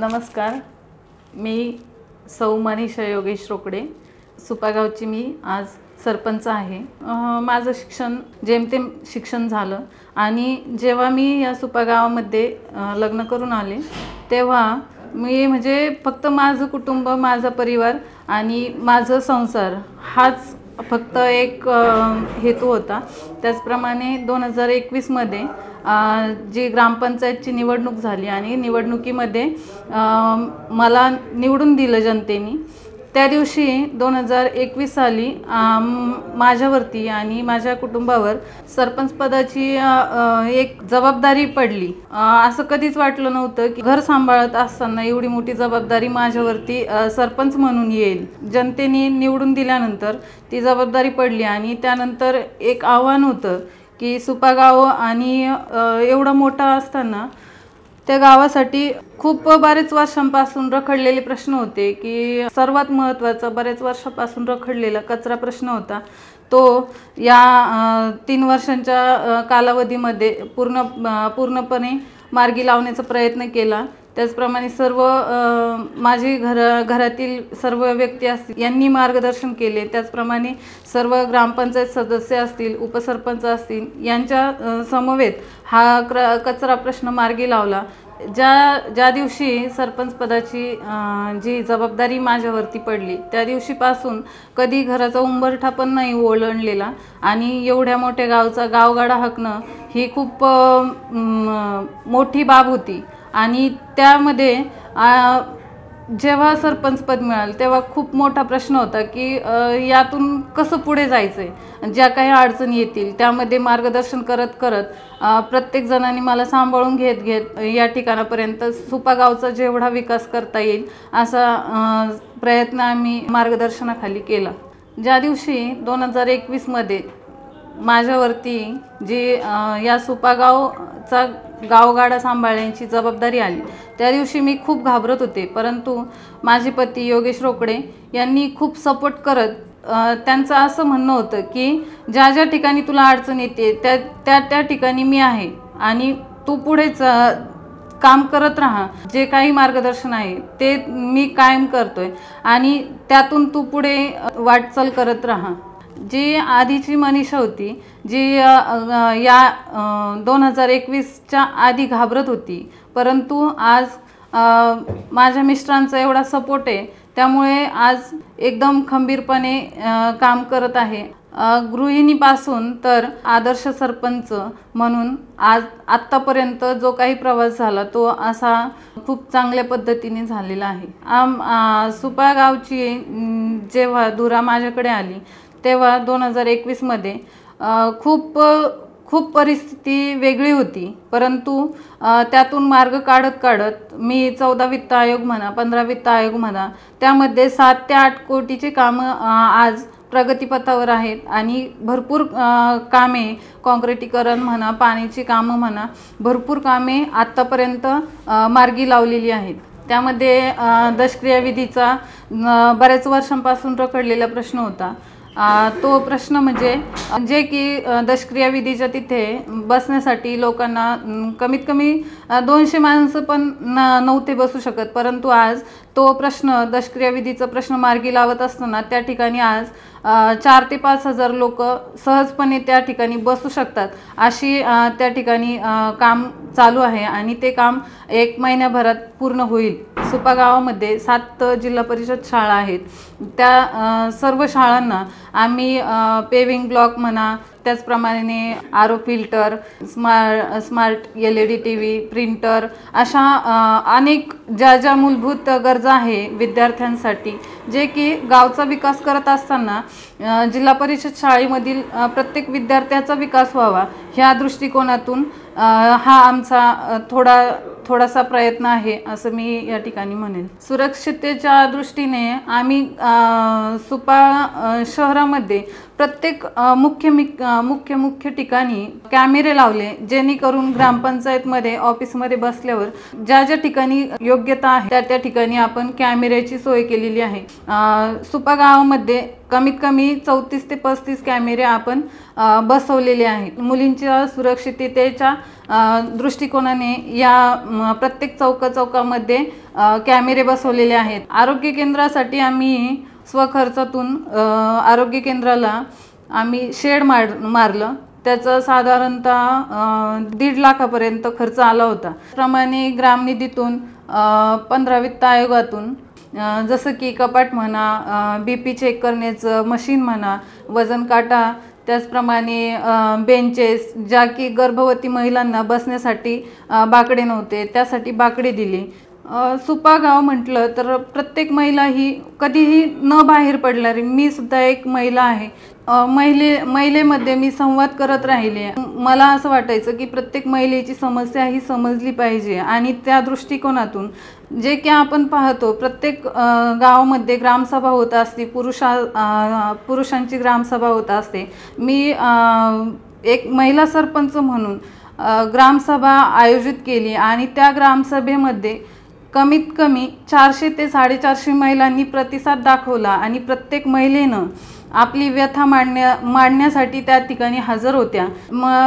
नमस्कार, मी सौ मनीषा योगेश रोकडे, सुपागावची मी आज सरपंच आहे। माझं शिक्षण जेमतेम शिक्षण झालं आणि जेव्हा मी या सुपागावामध्ये लग्न करून आले तेव्हा मी म्हणजे फक्त माझं कुटुंब, माझा परिवार आणि माझा संसार हाच फक्त एक हेतू होता। त्याचप्रमाणे 2021 मध्ये जी ग्रामपंचायतची निवडणूक झाली आणि निवडणुकीमध्ये मला निवडून दिलं जनतेने। त्या दिवशी 2021 साली माझ्यावरती आणि माझ्या कुटुंबावर सरपंच पदाची एक जबाबदारी पडली। असं कधीच वाटलं नव्हतं की घर सांभाळत असताना एवढी मोठी जबाबदारी माझ्यावरती सरपंच म्हणून येईल। जनतेने निवडून दिल्यानंतर ती जबाबदारी पडली आणि त्यानंतर एक आव्हान होतं की सुपागाव आणि एवढा मोठा असताना त्या गावासाठी खूप बरेच वर्षांपासून रखडलेले प्रश्न होते की सर्वात महत्त्वाचा बरेच वर्षांपासून रखडलेला कचरा प्रश्न होता। तो या 3 वर्षांच्या कालावधीमध्ये पूर्णपणे मार्गी लावण्याचा प्रयत्न केला। त्याचप्रमाणे सर्व माझी घरातील सर्व व्यक्ती असतील यांनी मार्गदर्शन केले। त्याचप्रमाणे सर्व ग्रामपंचायत सदस्य असतील, उपसरपंच असतील यांच्या समवेत हा कचरा प्रश्न मार्गी लावला। ज्या दिवशी सरपंच पदाची जी जबाबदारी माझ्यावरती पडली त्या दिवशीपासून कधी घराचा उंबरठा पण नाही ओलांडलेला आणि एवढ्या मोठ्या गावचा गावगाडा हाकणं ही खूप मोठी बाब होती। आणि त्यामध्ये जेव्हा सरपंच पद मिळालं तेव्हा खूप मोठा प्रश्न होता की यातून कसं पुढे जायचं। ज्या काही अडचणी येतील त्यामध्ये मार्गदर्शन करत प्रत्येक जणांनी मला सांभाळून घेत या ठिकाणापर्यंत सुपागावचा जेवढा विकास करता येईल असा प्रयत्न आम्ही मार्गदर्शनाखाली केला। ज्या दिवशी 2021 मध्ये माझ्यावरती जी या सुपागावचा गावगाडा सांभाळण्याची जबाबदारी आली त्या दिवशी मी खूप घाबरत होते, परंतु माझे पती योगेश रोकडे यांनी खूप सपोर्ट करत त्यांचं असं म्हणणं होतं की ज्या ठिकाणी तुला अडचण येते त्या ठिकाणी मी आहे आणि तू पुढेच काम करत राहा। जे काही मार्गदर्शन आहे ते मी कायम करतोय आणि त्यातून तू पुढे वाटचाल करत राहा। जी आधीची मनीषा होती जी या 2021च्या आधी घाबरत होती, परंतु आज माझ्या मिस्टरांचा एवढा सपोर्ट आहे त्यामुळे आज एकदम खंबीरपणे काम करत आहे। गृहिणीपासून तर आदर्श सरपंच म्हणून आत्तापर्यंत जो काही प्रवास झाला तो असा खूप चांगल्या पद्धतीने झालेला आहे। सुपागावची जेव्हा धुरा माझ्याकडे आली तेव्हा 2021 मध्ये खूप परिस्थिती वेगळी होती, परंतु त्यातून मार्ग काढत मी 14 वित्त आयोग म्हणा, 15 वित्त आयोग म्हणा, त्यामध्ये 7 ते 8 कोटीचे कामं आज प्रगतीपथावर आहेत आणि भरपूर कामे, काँक्रिटीकरण म्हणा, पाण्याची कामं म्हणा, भरपूर कामे आत्तापर्यंत मार्गी लावलेली आहेत। त्यामध्ये दशक्रियाविधीचा बऱ्याच वर्षांपासून रखडलेला प्रश्न होता। तो प्रश्न म्हणजे की दशक्रियाविधीच्या तिथे बसण्यासाठी लोकांना कमीत कमी 200 माणसं पण नव्हते बसू शकत, परंतु आज तो प्रश्न दशक्रियाविधीचा प्रश्न मार्गी लावत असताना त्या ठिकाणी आज 4 ते 5 हजार लोक सहजपणे त्या ठिकाणी बसू शकतात अशी त्या ठिकाणी काम चालू आहे आणि ते काम 1 महिन्याभरात पूर्ण होईल। सुपागावामध्ये 7 जिल्हा परिषद शाळा आहेत। त्या सर्व शाळांना आम्ही पेविंग ब्लॉक म्हणा, त्याचप्रमाणे RO filter, smart LED TV, printer अशा अनेक ज्या मूलभूत गरजा आहे विद्यार्थ्यांसाठी, जे की गावचा विकास करत असताना जिल्हा परिषद शाळेमधील प्रत्येक विद्यार्थ्याचा विकास व्हावा ह्या दृष्टिकोनातून हा आमचा थोडासा प्रयत्न आहे असं मी या ठिकाणी म्हणेन। सुरक्षिततेच्या दृष्टीने आम्ही सुपा शहरामध्ये प्रत्येक मुख्य ठिकाणी कॅमेरे लावले, जेणेकरून ग्रामपंचायतमध्ये ऑफिसमध्ये बसल्यावर ज्या ज्या ठिकाणी योग्यता आहे त्या ठिकाणी आपण कॅमेऱ्याची सोय केलेली आहे। सुपा गावामध्ये कमीत कमी 34 ते 35 कॅमेरे आपण बसवलेले आहेत। मुलींच्या सुरक्षिततेच्या दृष्टिकोनाने या प्रत्येक चौकामध्ये कॅमेरे बसवलेले आहेत। आरोग्य केंद्रासाठी आम्ही स्वखर्चातून आरोग्य केंद्राला आम्ही शेड मारलं, त्याचा साधारणतः 1.5 लाखापर्यंत खर्च आला होता। त्याप्रमाणे ग्रामनिधीतून 15 वित्त आयोगातून जसं की कपाट म्हणा, BP चेक करण्याचं मशीन म्हणा, वजन काटा, त्याचप्रमाणे बेंचेस, ज्या की गर्भवती महिलांना बसण्यासाठी बाकडे नव्हते त्यासाठी बाकडे दिली। सुपा गाव म्हटलं तर प्रत्येक महिला ही कधीही न बाहेर पडणारी, मी सुद्धा एक महिला आहे। महिलेमध्ये मी संवाद करत राहिले। मला असं वाटायचं की प्रत्येक महिलेची समस्या ही समजली पाहिजे आणि त्या दृष्टिकोनातून जे की आपण पाहतो प्रत्येक गावामध्ये ग्रामसभा होत असते, पुरुषांची ग्रामसभा होत असते। मी एक महिला सरपंच म्हणून ग्रामसभा आयोजित केली आणि त्या ग्रामसभेमध्ये कमीत कमी 400 ते 450 महिलांनी प्रतिसाद दाखवला आणि प्रत्येक महिलेनं आपली व्यथा मांडण्यासाठी त्या ठिकाणी हजर होत्या।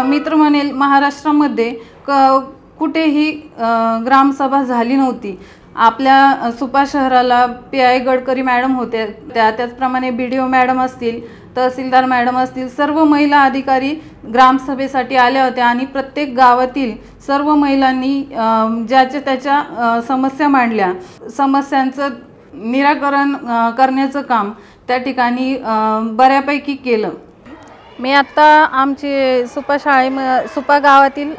मी तर म्हणेल महाराष्ट्रामध्ये कुठेही ग्रामसभा झाली नव्हती। आपल्या सुपा शहराला PI गडकरी मॅडम होत्या, त्याचप्रमाणे BDO मॅडम असतील, तहसीलदार मॅडम असतील, सर्व महिला अधिकारी ग्रामसभेसाठी आल्या होत्या आणि प्रत्येक गावातील सर्व महिलांनी ज्याच्या त्याच्या समस्या मांडल्या। समस्यांचं निराकरण करण्याचं काम त्या ठिकाणी बऱ्यापैकी केलं। मी आता आमची सुपा गावातील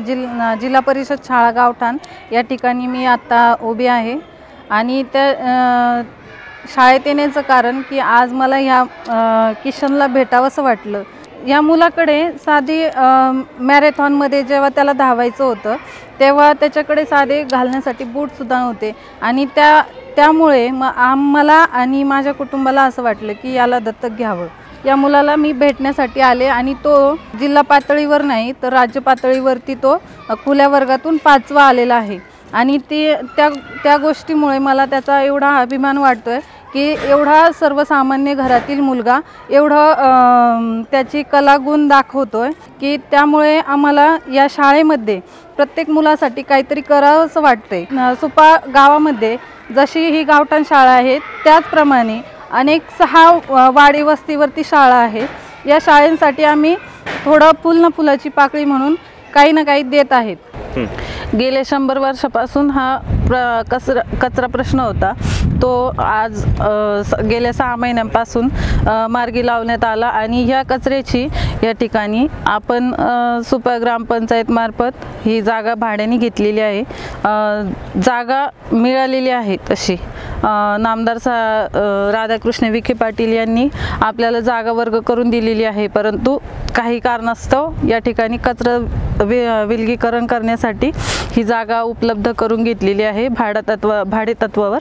जिल्हा परिषद शाळा गावठाण या ठिकाणी मी आता उभी आहे आणि त्या शाळेत येण्याचं कारण की आज मला ह्या किशनला भेटावंसं वाटलं। या मुलाकडे साधी मॅरेथॉनमध्ये जेव्हा त्याला धावायचं होतं तेव्हा त्याच्याकडे साधे घालण्यासाठी बूटसुद्धा नव्हते आणि त्यामुळे मला आणि माझ्या कुटुंबाला असं वाटलं की याला दत्तक घ्यावं। या मुलाला मी भेटण्यासाठी आले आणि तो जिल्हा पातळीवर नाही तर राज्य पातळीवरती तो खुल्या वर्गातून 5वा आलेला आहे आणि त्या गोष्टीमुळे मला त्याचा एवढा अभिमान वाटतोय की एवढा सर्वसामान्य घरातील मुलगा एवढं त्याची कलागुण दाखवतोय की त्यामुळे आम्हाला या शाळेमध्ये प्रत्येक मुलासाठी काहीतरी करावंसं वाटतंय। सुपा गावामध्ये जशी ही गावठाण शाळा आहे त्याचप्रमाणे अनेक 6 वाडी वस्तीवरती शाळा आहेत। या शाळेंसाठी आम्ही थोडं फुल ना फुलाची पाकळी म्हणून काही ना काही देत आहेत। गेले 100 वर्षापासून हा कचरा प्रश्न होता, तो आज गेल्या 6 महिन्यांपासून मार्गी लावण्यात आला आणि ह्या कचऱ्याची या ठिकाणी आपण सुपा ग्रामपंचायत मार्फत ही जागा भाड्याने घेतलेली आहे। जागा मिळालेली आहे तशी नामदार राधाकृष्ण विखे पाटील यांनी आपल्याला जागा वर्ग करून दिलेली आहे, परंतु काही कारणास्तव या ठिकाणी कचरा विलगीकरण करण्यासाठी ही जागा उपलब्ध करून घेतलेली आहे भाडे तत्वावर।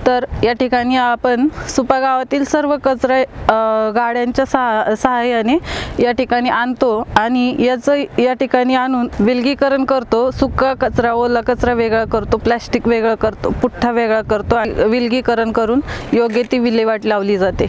तर या ठिकाणी आपण सुपा गावातील सर्व कचरा गाड्यांच्या सहाय्याने या ठिकाणी आणतो आणि याचं या ठिकाणी आणून विलगीकरण करतो। सुका कचरा ओला कचरा वेगळा करतो, प्लास्टिक वेगळं करतो, पुठ्ठा वेगळा करतो, विलगीकरण करून योग्य ती विल्हेवाट लावली जाते।